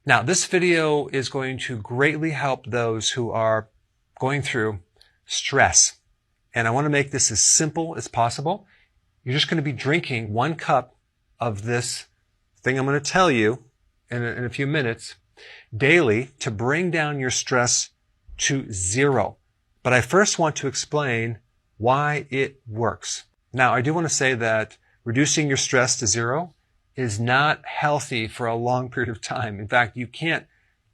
Now, this video is going to greatly help those who are going through stress. And I want to make this as simple as possible. You're just going to be drinking 1 cup of this thing I'm going to tell you in a few minutes daily to bring down your stress to 0. But I first want to explain why it works. Now, I do want to say that reducing your stress to 0 is not healthy for a long period of time. In fact, you can't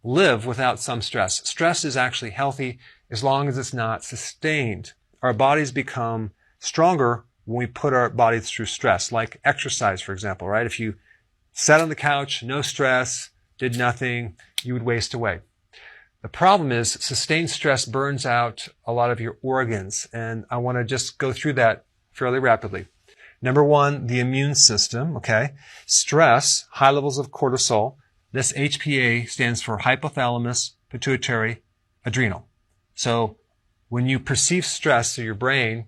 live without some stress. Stress is actually healthy as long as it's not sustained. Our bodies become stronger when we put our bodies through stress, like exercise, for example, right? If you sat on the couch, no stress, did nothing, you would waste away. The problem is sustained stress burns out a lot of your organs, and I want to just go through that fairly rapidly. Number 1, the immune system, okay? Stress, high levels of cortisol. This HPA stands for hypothalamus, pituitary, adrenal. So when you perceive stress through your brain,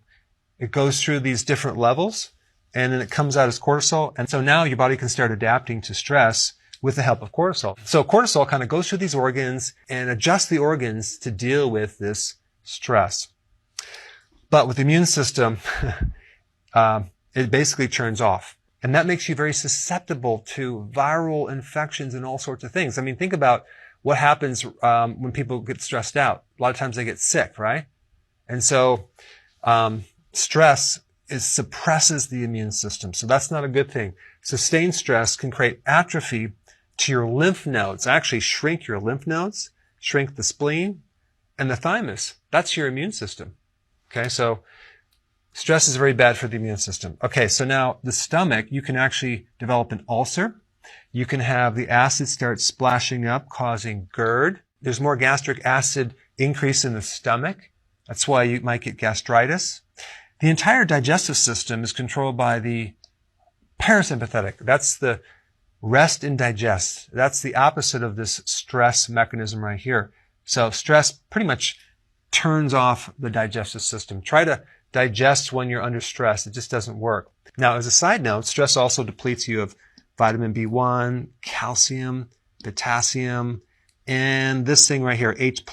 it goes through these different levels, and then it comes out as cortisol. And so now your body can start adapting to stress with the help of cortisol. So cortisol kind of goes through these organs and adjusts the organs to deal with this stress. But with the immune system, it basically turns off. And that makes you very susceptible to viral infections and all sorts of things. I mean, think about what happens when people get stressed out. A lot of times they get sick, right? And so stress suppresses the immune system. So that's not a good thing. Sustained stress can create atrophy to your lymph nodes, actually shrink your lymph nodes, shrink the spleen, and the thymus. That's your immune system. Okay, so stress is very bad for the immune system. Okay, so now the stomach, you can actually develop an ulcer. You can have the acid start splashing up, causing GERD. There's more gastric acid increase in the stomach. That's why you might get gastritis. The entire digestive system is controlled by the parasympathetic. That's the rest and digest. That's the opposite of this stress mechanism right here. So stress pretty much turns off the digestive system. Try to digest when you're under stress. It just doesn't work. Now, as a side note, stress also depletes you of vitamin B1, calcium, potassium, and this thing right here, H+.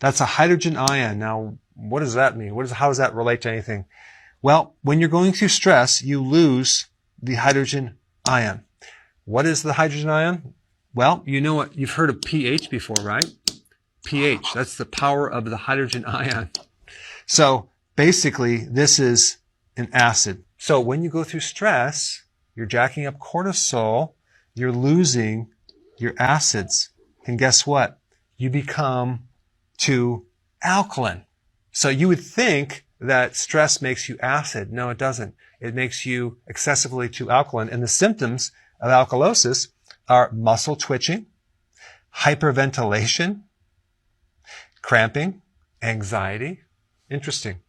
That's a hydrogen ion. Now, what does that mean? How does that relate to anything? Well, when you're going through stress, you lose the hydrogen ion. What is the hydrogen ion? Well, you know what? You've heard of pH before, right? pH, that's the power of the hydrogen ion. So basically, this is an acid. So when you go through stress, you're jacking up cortisol, you're losing your acids. And guess what? You become too alkaline. So you would think that stress makes you acid. No, it doesn't. It makes you excessively too alkaline. And the symptoms of alkalosis are muscle twitching, hyperventilation, cramping, anxiety. Interesting.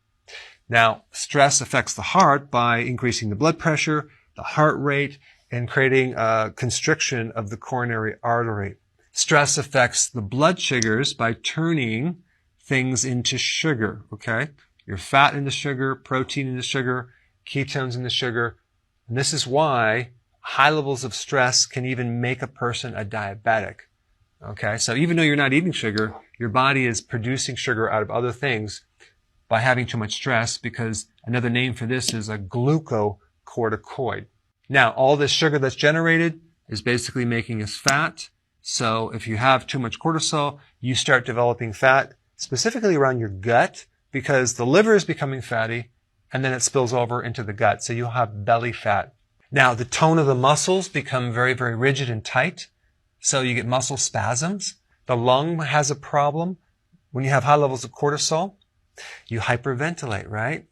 Now, stress affects the heart by increasing the blood pressure, the heart rate, and creating a constriction of the coronary artery. Stress affects the blood sugars by turning things into sugar, okay? Your fat into sugar, protein into sugar, ketones into sugar. And this is why high levels of stress can even make a person a diabetic, okay? So even though you're not eating sugar, your body is producing sugar out of other things by having too much stress, because another name for this is a glucocorticoid. Now, all this sugar that's generated is basically making us fat. So if you have too much cortisol, you start developing fat, specifically around your gut, because the liver is becoming fatty, and then it spills over into the gut. So you'll have belly fat. Now, the tone of the muscles become very, very rigid and tight. So you get muscle spasms. The lung has a problem. When you have high levels of cortisol, you hyperventilate, right?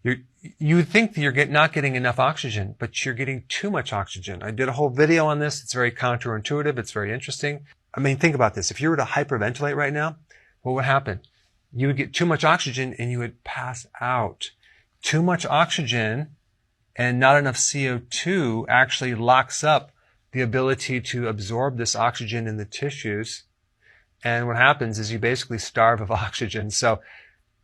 You would think that you're not getting enough oxygen, but you're getting too much oxygen. I did a whole video on this. It's very counterintuitive. It's very interesting. I mean, think about this. If you were to hyperventilate right now, what would happen? You would get too much oxygen and you would pass out. Too much oxygen and not enough CO2 actually locks up the ability to absorb this oxygen in the tissues. And what happens is you basically starve of oxygen. So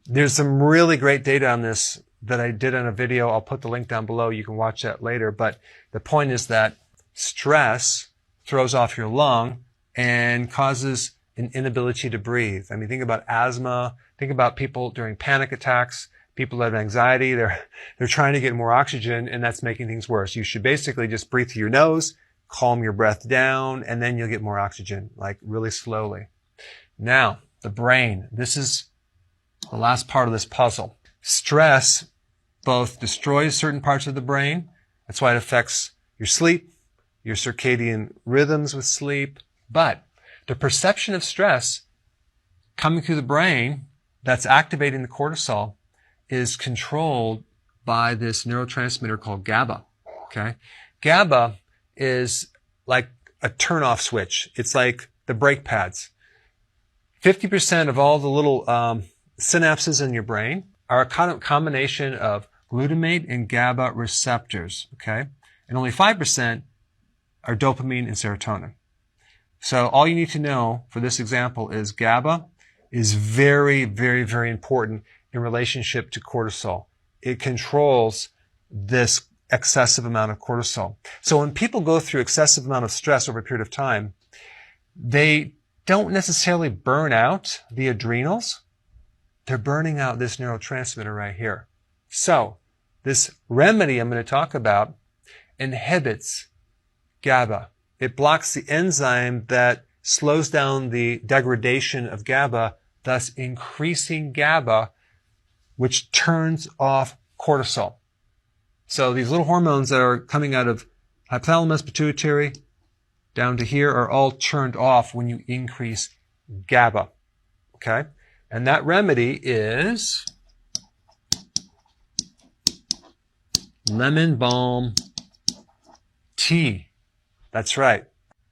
there's some really great data on this that I did on a video. I'll put the link down below. You can watch that later. But the point is that stress throws off your lung, and causes an inability to breathe. I mean, think about asthma. Think about people during panic attacks. People that have anxiety, they're trying to get more oxygen, and that's making things worse. You should basically just breathe through your nose, calm your breath down, and then you'll get more oxygen, like really slowly. Now, the brain. This is the last part of this puzzle. Stress both destroys certain parts of the brain. That's why it affects your sleep, your circadian rhythms with sleep. But the perception of stress coming through the brain that's activating the cortisol is controlled by this neurotransmitter called GABA. Okay? GABA is like a turn-off switch. It's like the brake pads. 50% of all the little synapses in your brain are a combination of glutamate and GABA receptors. Okay? And only 5% are dopamine and serotonin. So all you need to know for this example is GABA is very, very, very important in relationship to cortisol. It controls this excessive amount of cortisol. So when people go through excessive amount of stress over a period of time, they don't necessarily burn out the adrenals. They're burning out this neurotransmitter right here. So this remedy I'm going to talk about inhibits GABA. It blocks the enzyme that slows down the degradation of GABA, thus increasing GABA, which turns off cortisol. So these little hormones that are coming out of hypothalamus, pituitary, down to here are all turned off when you increase GABA. Okay? And that remedy is lemon balm tea. That's right.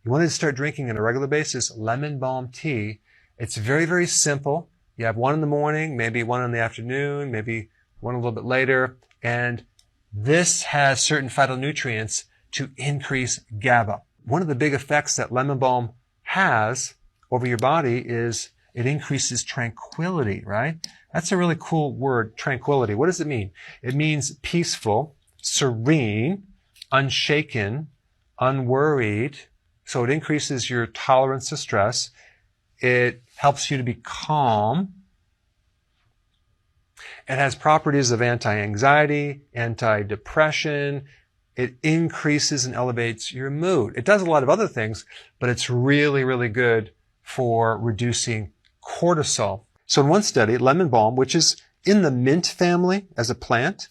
You want to start drinking on a regular basis lemon balm tea. It's very, very simple. You have one in the morning, maybe one in the afternoon, maybe one a little bit later. And this has certain phytonutrients to increase GABA. One of the big effects that lemon balm has over your body is it increases tranquility, right? That's a really cool word, tranquility. What does it mean? It means peaceful, serene, unshaken, unworried. So it increases your tolerance to stress. It helps you to be calm. It has properties of anti-anxiety, anti-depression. It increases and elevates your mood. It does a lot of other things, but it's really, really good for reducing cortisol. So in one study, lemon balm, which is in the mint family as a plant,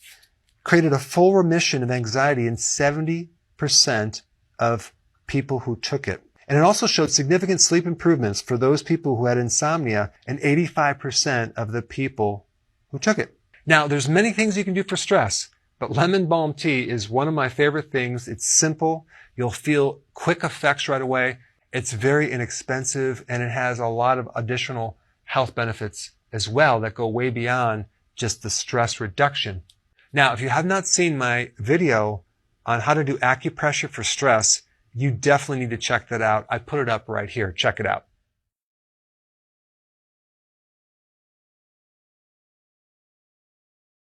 created a full remission of anxiety in 70% of people who took it. And it also showed significant sleep improvements for those people who had insomnia and 85% of the people who took it. Now, there's many things you can do for stress, but lemon balm tea is one of my favorite things. It's simple. You'll feel quick effects right away. It's very inexpensive, and it has a lot of additional health benefits as well that go way beyond just the stress reduction. Now, if you have not seen my video on how to do acupressure for stress, you definitely need to check that out. I put it up right here. Check it out.